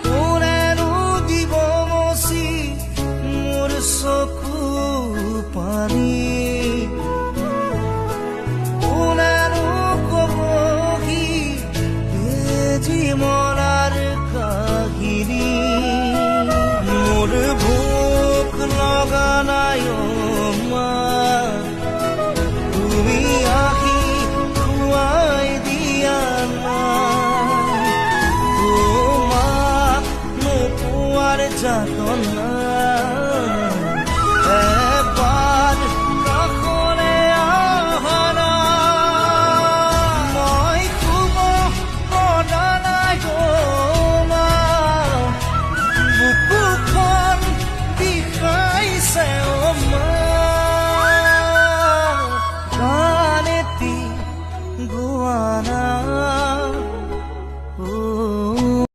কোনেনো দিব মচি মোৰ চকু পানী, কোনেনো কবহি বেজি মৰাৰ কাহিনী। মোৰ ভোক লগা নাই মা, তুমি আহি খুৱাই দিয়া নাই। যাতনা